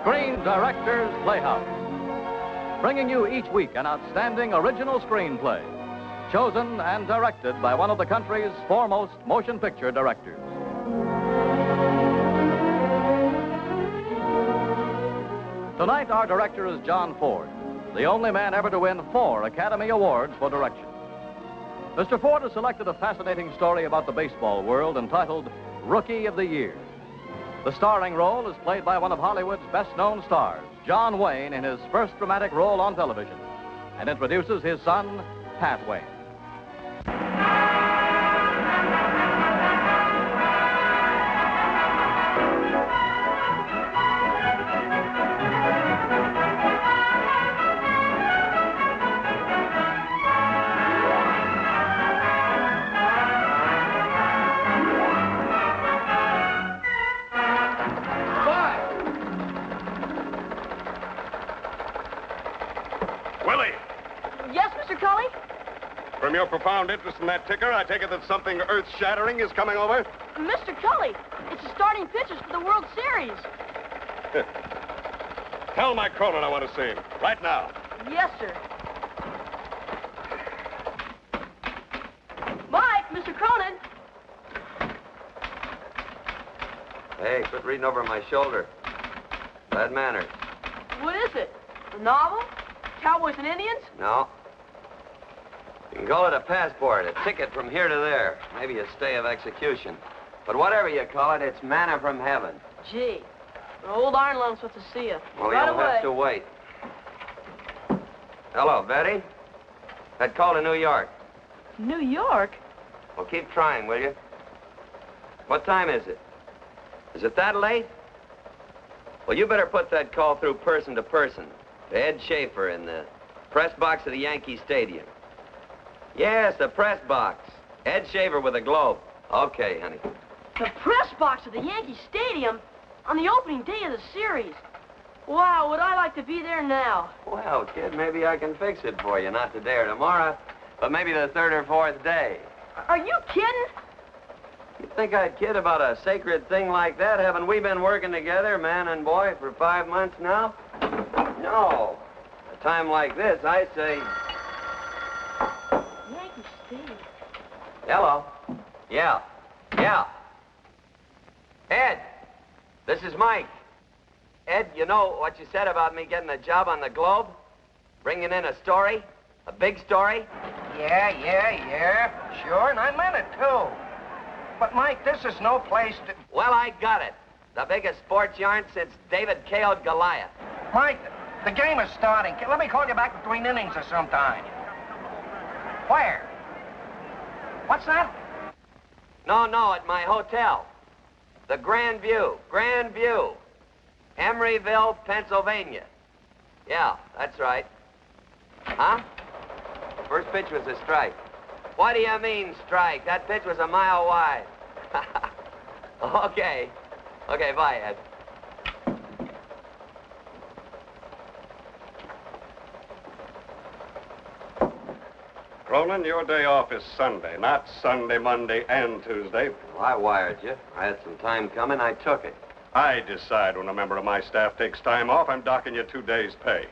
Screen Directors Playhouse, bringing you each week an outstanding original screenplay, chosen and directed by one of the country's foremost motion picture directors. Tonight, our director is John Ford, the only man ever to win 4 Academy Awards for direction. Mr. Ford has selected a fascinating story about the baseball world entitled Rookie of the Year. The starring role is played by one of Hollywood's best-known stars, John Wayne, in his first dramatic role on television, and introduces his son, Pat Wayne. From your profound interest in that ticker, I take it that something earth-shattering is coming over? Mr. Cully, it's the starting pitchers for the World Series. Tell Mike Cronin I want to see him. Right now. Yes, sir. Mike, Mr. Cronin. Hey, quit reading over my shoulder. Bad manners. What is it? A novel? Cowboys and Indians? No. You can call it a passport, a ticket from here to there. Maybe a stay of execution. But whatever you call it, it's manna from heaven. Gee, an old Iron Lungs wants to see you. Well, right you'll away. have to wait. Hello, Betty. I'd call to New York. New York? Well, keep trying, will you? What time is it? Is it that late? Well, you better put that call through person to person. To Ed Schaefer in the press box of the Yankee Stadium. Yes, the press box. Ed Shaver with a globe. Okay, honey. The press box of the Yankee Stadium on the opening day of the series. Wow, would I like to be there now. Well, kid, maybe I can fix it for you. Not today or tomorrow, but maybe the 3rd or 4th day. Are you kidding? You think I'd kid about a sacred thing like that? Haven't we been working together, man and boy, for 5 months now? No. At a time like this, I say... Hello. Yeah. Ed, this is Mike. Ed, you know what you said about me getting a job on the Globe? Bringing in a story? A big story? Yeah. Sure, and I meant it, too. But, Mike, this is no place to... Well, I got it. The biggest sports yarn since David KO'd Goliath. Mike, the game is starting. Let me call you back between innings or sometime. Where? What's that? No, at my hotel. The Grand View. Emeryville, Pennsylvania. Yeah, that's right. Huh? First pitch was a strike. What do you mean, strike? That pitch was a mile wide. Okay, bye, Ed. Cronin, your day off is Sunday, not Sunday, Monday, and Tuesday. Well, I wired you. I had some time coming. I took it. I decide when a member of my staff takes time off, I'm docking you 2 days' pay.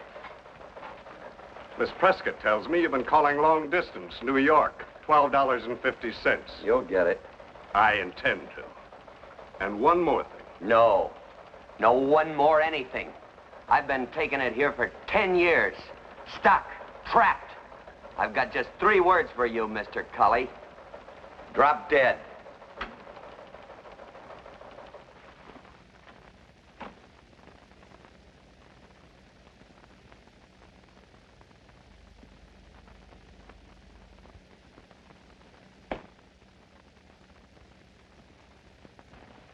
Miss Prescott tells me you've been calling long distance, New York, $12.50. You'll get it. I intend to. And one more thing. No, one more anything. I've been taking it here for 10 years. Stuck, trapped. I've got just 3 words for you, Mr. Cully. Drop dead.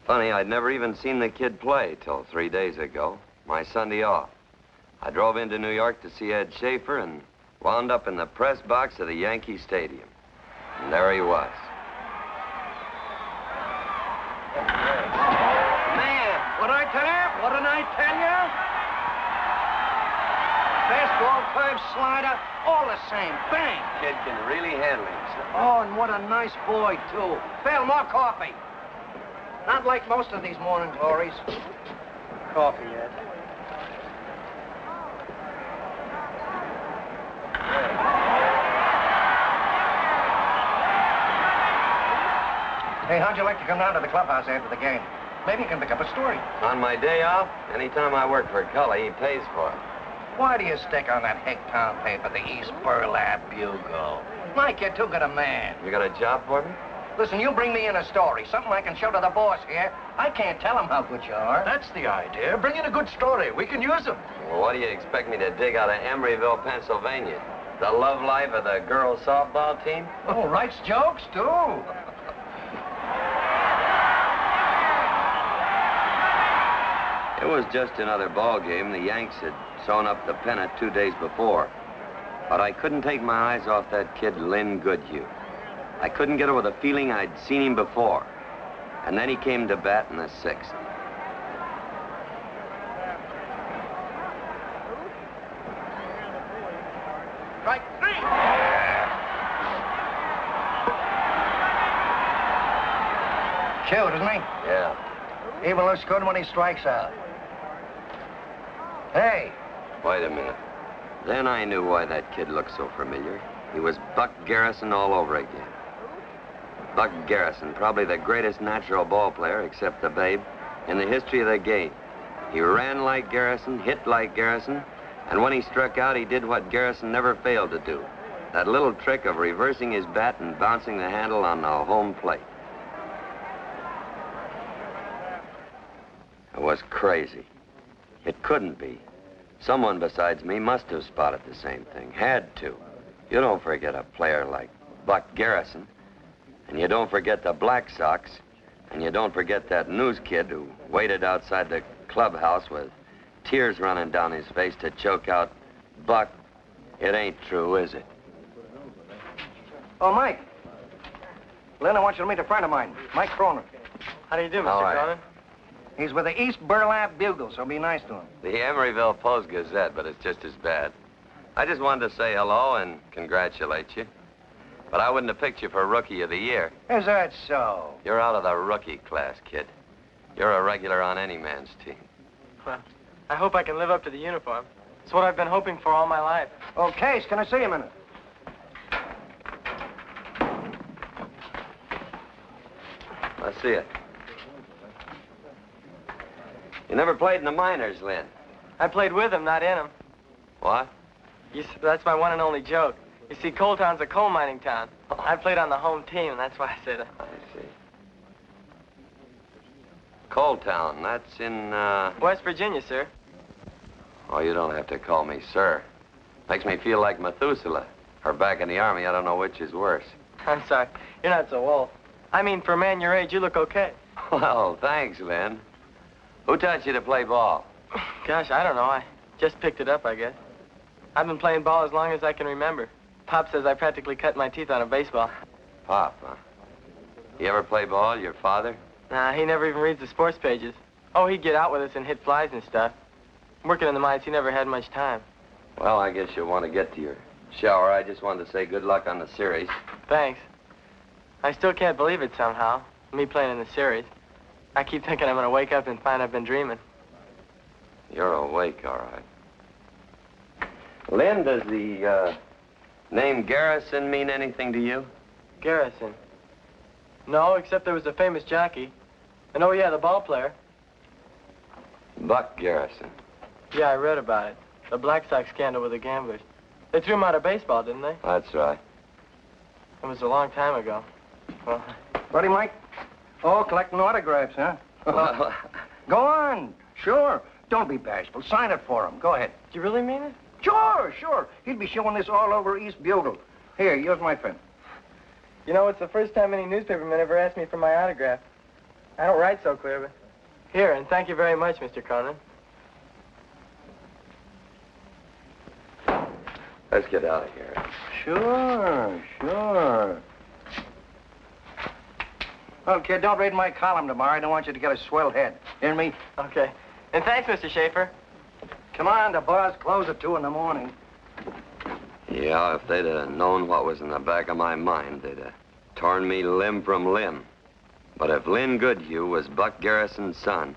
Funny, I'd never even seen the kid play till 3 days ago, my Sunday off. I drove into New York to see Ed Schaefer and wound up in the press box of the Yankee Stadium. And there he was. Man, what'd I tell you? Fastball, curve, slider, all the same. Bang! Kid can really handle himself. Oh, and what a nice boy, too. Phil, more coffee. Not like most of these morning glories. Coffee, Ed. Hey, how'd you like to come down to the clubhouse after the game? Maybe you can pick up a story. On my day off, anytime I work for Cully, he pays for it. Why do you stick on that Hicktown paper, the East Burlap Bugle? Mike, you're too good a man. You got a job for me? Listen, you bring me in a story, something I can show to the boss here. I can't tell him how good you are. That's the idea. Bring in a good story. We can use them. Well, what do you expect me to dig out of Emeryville, Pennsylvania? The love life of the girls' softball team? Oh, writes jokes, too. It was just another ball game. The Yanks had sewn up the pennant 2 days before. But I couldn't take my eyes off that kid, Lynn Goodhue. I couldn't get over the feeling I'd seen him before. And then he came to bat in the sixth. Strike three. Cute, isn't he? Yeah. Even looks good when he strikes out. Hey. Wait a minute. Then I knew why that kid looked so familiar. He was Buck Garrison all over again. Buck Garrison, probably the greatest natural ball player, except the Babe, in the history of the game. He ran like Garrison, hit like Garrison, and when he struck out, he did what Garrison never failed to do. That little trick of reversing his bat and bouncing the handle on the home plate. It was crazy. It couldn't be. Someone besides me must have spotted the same thing. Had to. You don't forget a player like Buck Garrison. And you don't forget the Black Sox. And you don't forget that news kid who waited outside the clubhouse with tears running down his face to choke out Buck. It ain't true, is it? Oh, Mike. Lynn, I want you to meet a friend of mine, Mike Cronin. How do you do, Mr. All right. Cronin? He's with the East Burlap Bugle, so be nice to him. The Emeryville Post-Gazette, but it's just as bad. I just wanted to say hello and congratulate you. But I wouldn't have picked you for Rookie of the Year. Is that so? You're out of the rookie class, kid. You're a regular on any man's team. Well, I hope I can live up to the uniform. It's what I've been hoping for all my life. Oh, Case, can I see you a minute? I see it. You never played in the minors, Lynn. I played with him, not in him. What? That's my one and only joke. You see, Coal Town's a coal mining town. I played on the home team, and that's why I said it. I see. Coal Town, that's in, West Virginia, sir. Oh, you don't have to call me sir. Makes me feel like Methuselah. Or back in the Army, I don't know which is worse. I'm sorry. You're not so old. I mean, for a man your age, you look okay. Well, thanks, Lynn. Who taught you to play ball? Gosh, I don't know. I just picked it up, I guess. I've been playing ball as long as I can remember. Pop says I practically cut my teeth on a baseball. Pop, huh? You ever play ball, your father? Nah, he never even reads the sports pages. Oh, he'd get out with us and hit flies and stuff. Working in the mines, he never had much time. Well, I guess you'll want to get to your shower. I just wanted to say good luck on the series. Thanks. I still can't believe it somehow, me playing in the series. I keep thinking I'm going to wake up and find I've been dreaming. You're awake, all right. Lynn, does the name Garrison mean anything to you? Garrison. No, except there was a famous jockey. And oh, yeah, the ball player. Buck Garrison. Yeah, I read about it. The Black Sox scandal with the gamblers. They threw him out of baseball, didn't they? That's right. It was a long time ago. Well, Ready, Mike? Oh, collecting autographs, huh? Well, Go on. Sure. Don't be bashful. Sign it for him. Go ahead. do you really mean it? Sure, sure. He'd be showing this all over East Bugle. Here, here's my pen. You know, it's the first time any newspaperman ever asked me for my autograph. I don't write so clear, but... Here, and thank you very much, Mr. Cronin. let's get out of here. Sure, sure. Well, kid, don't read my column tomorrow. I don't want you to get a swell head. Hear me? Okay. And thanks, Mr. Schaefer. Come on, the bars close at 2 in the morning. Yeah, if they'd have known what was in the back of my mind, they'd have torn me limb from limb. But if Lynn Goodhue was Buck Garrison's son,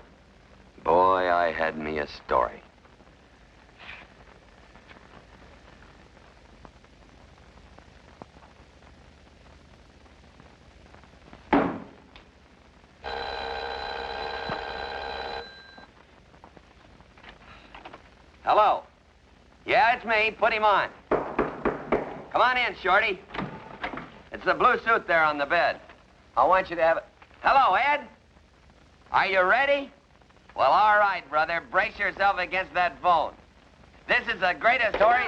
boy, I had me a story. Hello. Yeah, it's me. Put him on. Come on in, Shorty. It's the blue suit there on the bed. I want you to have it. Hello, Ed. Are you ready? Well, all right, brother. Brace yourself against that phone. This is the greatest story...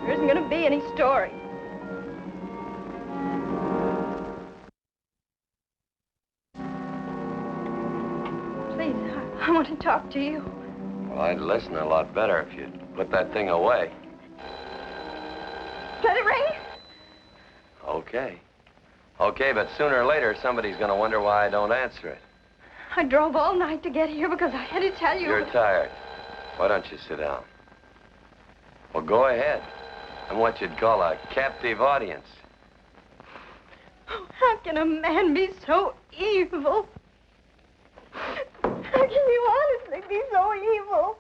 There isn't going to be any story. Please, I want to talk to you. Well, I'd listen a lot better if you'd put that thing away. Let it ring? Okay. Okay, but sooner or later, somebody's going to wonder why I don't answer it. I drove all night to get here because I had to tell you... You're tired. Why don't you sit down? Well, go ahead. I'm what you'd call a captive audience. Oh, how can a man be so evil? How can you honestly be so evil?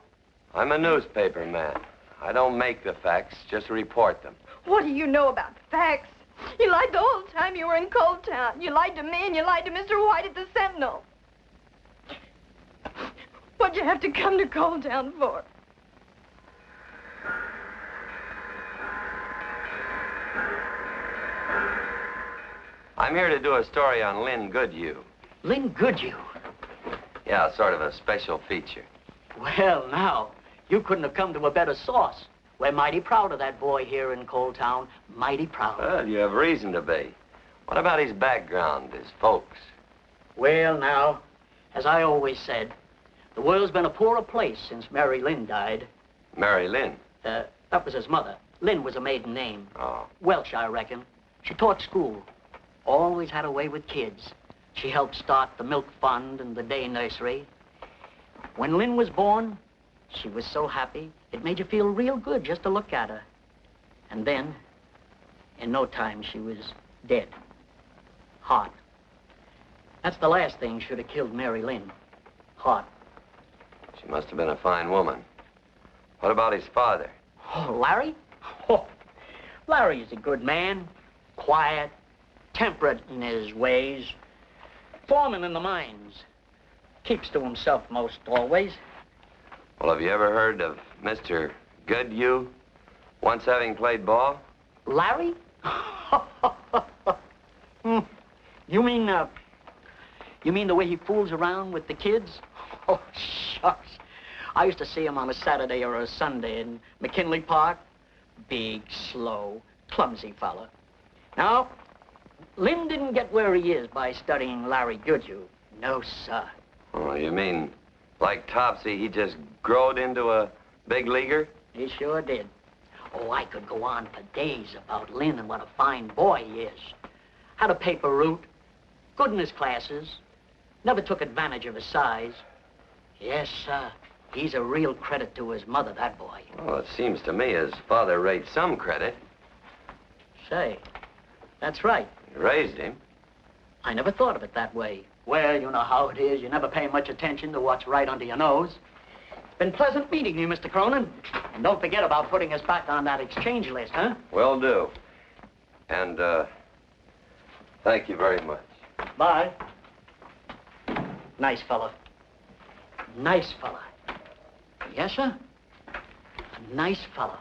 I'm a newspaper man. I don't make the facts, just report them. What do you know about facts? You lied the whole time you were in Cold Town. You lied to me and you lied to Mr. White at the Sentinel. What'd you have to come to Cold Town for? I'm here to do a story on Lynn Goodhue. Lynn Goodhue? Yeah, sort of a special feature. Well, now, you couldn't have come to a better source. We're mighty proud of that boy here in Cold Town. Mighty proud. Well, you have reason to be. What about his background, his folks? Well, now, as I always said, the world's been a poorer place since Mary Lynn died. Mary Lynn? That was his mother. Lynn was a maiden name. Oh. Welsh, I reckon. She taught school. Always had a way with kids. She helped start the milk fund and the day nursery. When Lynn was born, she was so happy, it made you feel real good just to look at her. And then, in no time, she was dead. Heart. That's the last thing should have killed Mary Lynn. Heart. She must have been a fine woman. What about his father? Oh, Larry? Oh, Larry is a good man. Quiet, temperate in his ways. Foreman in the mines. Keeps to himself most always. Well, have you ever heard of Mr. Goodhue once having played ball? Larry? You mean the way he fools around with the kids? Oh, shucks. I used to see him on a Saturday or a Sunday in McKinley Park. Big, slow, clumsy fella. Now, Lynn didn't get where he is by studying Larry Goodhue. No, sir. Oh, you mean, like Topsy, he just growed into a big leaguer? He sure did. Oh, I could go on for days about Lynn and what a fine boy he is. Had a paper route, good in his classes, never took advantage of his size. Yes, sir. He's a real credit to his mother, that boy. Well, it seems to me his father rates some credit. Say, that's right. He raised him. I never thought of it that way. Well, you know how it is. You never pay much attention to what's right under your nose. It's been pleasant meeting you, Mr. Cronin. And don't forget about putting us back on that exchange list, huh? Will do. And, thank you very much. Bye. Nice fella. Nice fella. Yes, sir? A nice fella.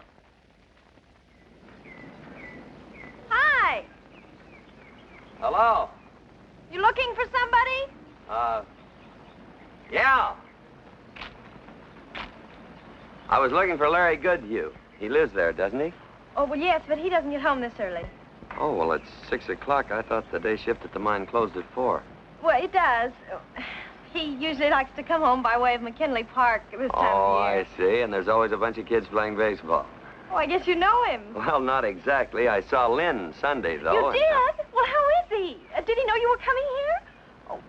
Hi. Hello. You looking for somebody? Yeah. I was looking for Larry Goodhue. He lives there, doesn't he? Oh, well, yes, but he doesn't get home this early. Oh, well, it's 6 o'clock. I thought the day shift at the mine closed at 4. Well, it does. He usually likes to come home by way of McKinley Park this time Oh, of year. I see. And there's always a bunch of kids playing baseball. Oh, I guess you know him. Well, not exactly. I saw Lynn Sunday, though. You did? Well, how is he? Did he know you were coming here? Oh,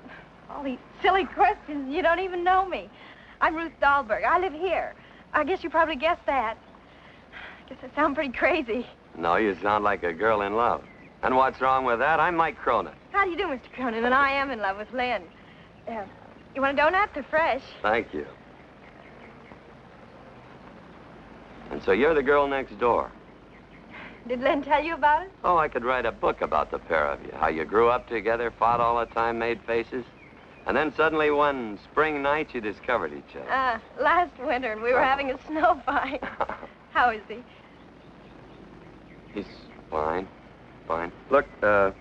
all these silly questions. You don't even know me. I'm Ruth Dahlberg. I live here. I guess you probably guessed that. I guess I sound pretty crazy. No, you sound like a girl in love. And what's wrong with that? I'm Mike Cronin. How do you do, Mr. Cronin? And I am in love with Lynn. You want a donut? They're fresh. Thank you. And so you're the girl next door. Did Lynn tell you about it? Oh, I could write a book about the pair of you. How you grew up together, fought all the time, made faces. And then suddenly one spring night you discovered each other. Last winter, and we were having a snow fight. How is he? He's fine. Fine. Look, I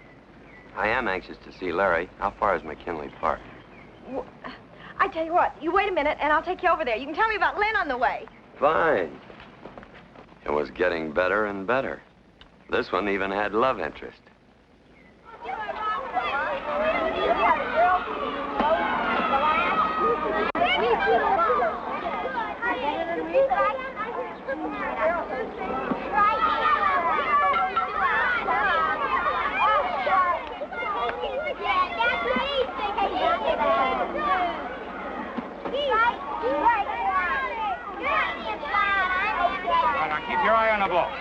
am anxious to see Larry. How far is McKinley Park? I tell you what, you wait a minute, and I'll take you over there. You can tell me about Lynn on the way. Fine. It was getting better and better. This one even had love interest. Now keep your eye on the ball.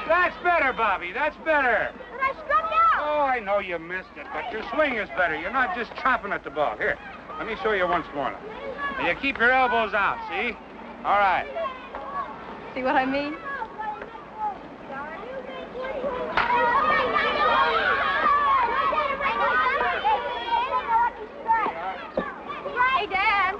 That's better, Bobby. That's better. But I struck out. Oh, I know you missed it, but your swing is better. You're not just chopping at the ball. Here, let me show you once more. Now, you keep your elbows out, see? All right. See what I mean? Hey, Dad.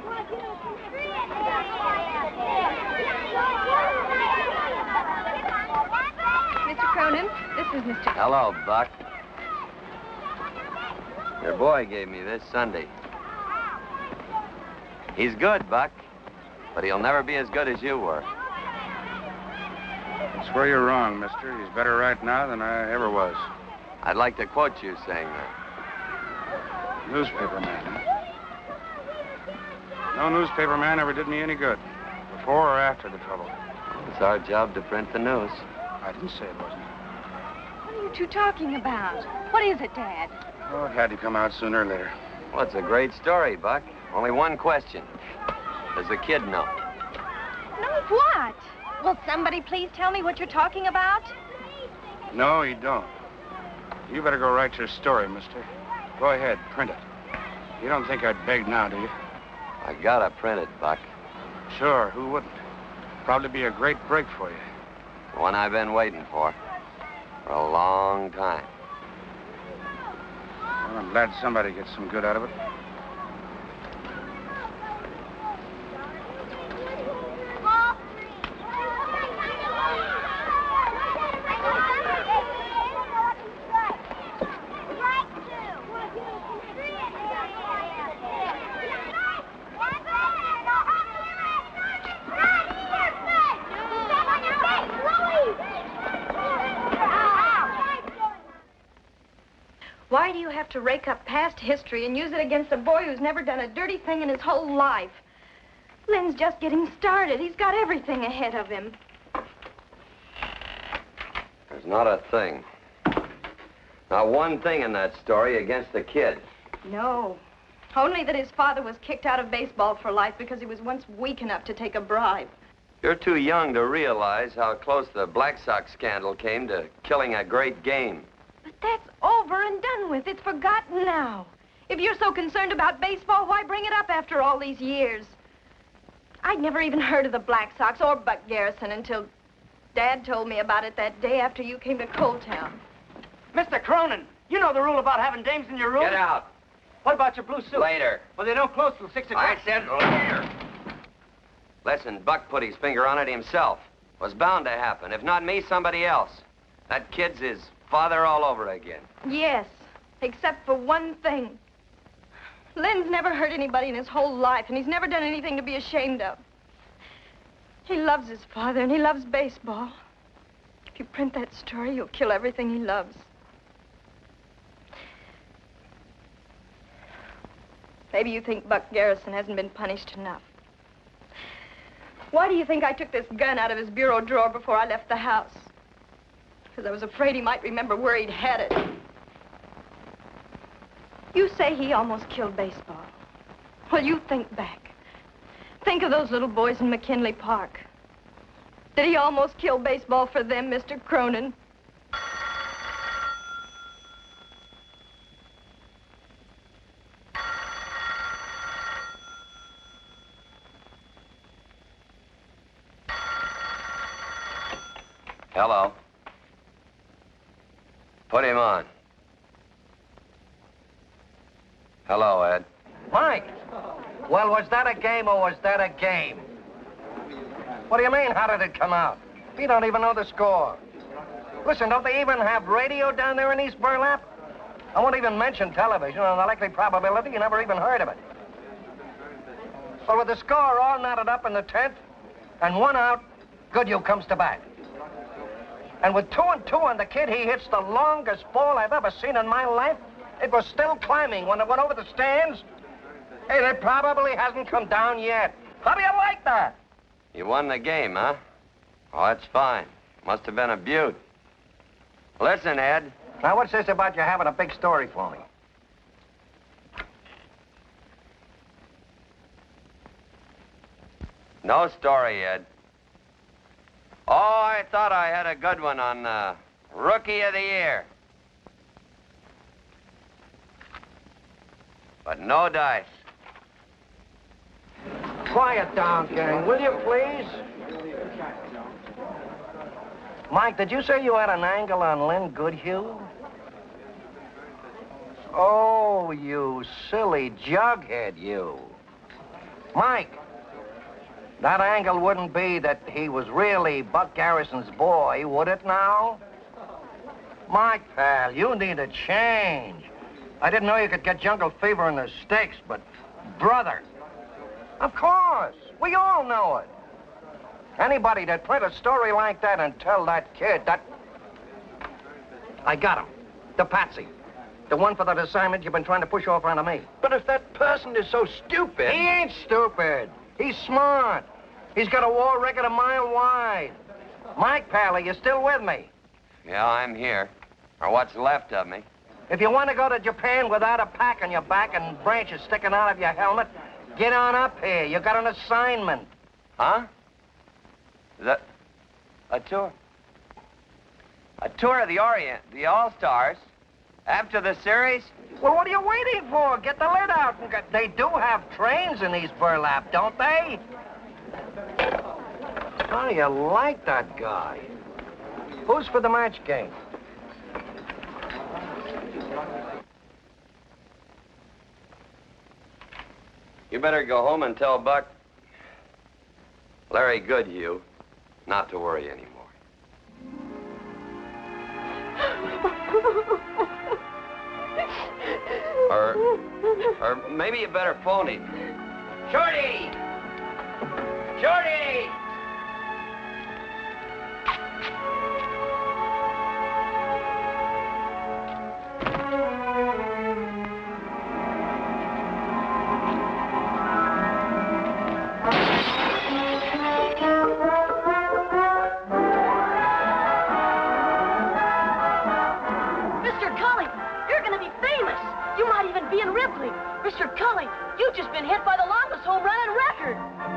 Mr. Cronin, this is Mr. Hello, Buck. Your boy gave me this Sunday. He's good, Buck, but he'll never be as good as you were. That's where you're wrong, mister. He's better right now than I ever was. I'd like to quote you saying that. Newspaper man, huh? No newspaper man ever did me any good, before or after the trouble. It's our job to print the news. I didn't say it wasn't. What are you two talking about? What is it, Dad? Oh, it had to come out sooner or later. Well, it's a great story, Buck. Only one question. Does the kid know? No, what? Will somebody please tell me what you're talking about? No, you don't. You better go write your story, mister. Go ahead, print it. You don't think I'd beg now, do you? I gotta print it, Buck. Sure, who wouldn't? Probably be a great break for you. The one I've been waiting for a long time. Well, I'm glad somebody gets some good out of it. Why do you have to rake up past history and use it against a boy who's never done a dirty thing in his whole life? Lynn's just getting started. He's got everything ahead of him. There's not a thing. Not one thing in that story against the kid. No. Only that his father was kicked out of baseball for life because he was once weak enough to take a bribe. You're too young to realize how close the Black Sox scandal came to killing a great game. But that's over and done with. It's forgotten now. If you're so concerned about baseball, why bring it up after all these years? I'd never even heard of the Black Sox or Buck Garrison until Dad told me about it that day after you came to Coal Town. Mr. Cronin, you know the rule about having dames in your room? Get out. What about your blue suit? Later. Well, they don't close till 6 o'clock. I said later. Listen, Buck put his finger on it himself. Was bound to happen. If not me, somebody else. That kid's his father all over again. Yes, except for one thing. Lynn's never hurt anybody in his whole life, and he's never done anything to be ashamed of. He loves his father, and he loves baseball. If you print that story, you'll kill everything he loves. Maybe you think Buck Garrison hasn't been punished enough. Why do you think I took this gun out of his bureau drawer before I left the house? Because I was afraid he might remember where he'd had it. You say he almost killed baseball. Well, you think back. Think of those little boys in McKinley Park. Did he almost kill baseball for them, Mr. Cronin? Hello. Put him on. Hello, Ed. Mike, well, was that a game or was that a game? What do you mean, how did it come out? You don't even know the score. Listen, don't they even have radio down there in East Burlap? I won't even mention television. On the likely probability you never even heard of it. Well, with the score all knotted up in the 10th, and 1 out, Goodhue comes to bat. And with 2 and 2 on the kid, he hits the longest ball I've ever seen in my life. It was still climbing when it went over the stands. And it probably hasn't come down yet. How do you like that? You won the game, huh? Oh, that's fine. Must have been a beaut. Listen, Ed. Now, what's this about you having a big story for me? No story, Ed. Oh, I thought I had a good one on Rookie of the Year. But no dice. Quiet down, gang, will you, please? Mike, did you say you had an angle on Lynn Goodhue? Oh, you silly jughead, you. Mike, that angle wouldn't be that he was really Buck Garrison's boy, would it now? Mike, pal, you need a change. I didn't know you could get jungle fever in the sticks, but brother, of course, we all know it. Anybody that print a story like that and tell that kid that... I got him. The patsy. The one for that assignment you've been trying to push off onto me. But if that person is so stupid... He ain't stupid. He's smart. He's got a war record a mile wide. Mike, pal, are you still with me? Yeah, I'm here. Or what's left of me. If you want to go to Japan without a pack on your back and branches sticking out of your helmet, get on up here. You got an assignment. Huh? A tour? A tour of the Orient, the All-Stars, after the series? Well, what are you waiting for? Get the lid out. And get... They do have trains in East Burlap, don't they? How do you like that guy? Who's for the match game? You better go home and tell Buck, Larry Goodhue, not to worry anymore. Or maybe you better phone him. Shorty! Shorty! Mr. Cully, you've just been hit by the longest home run on record.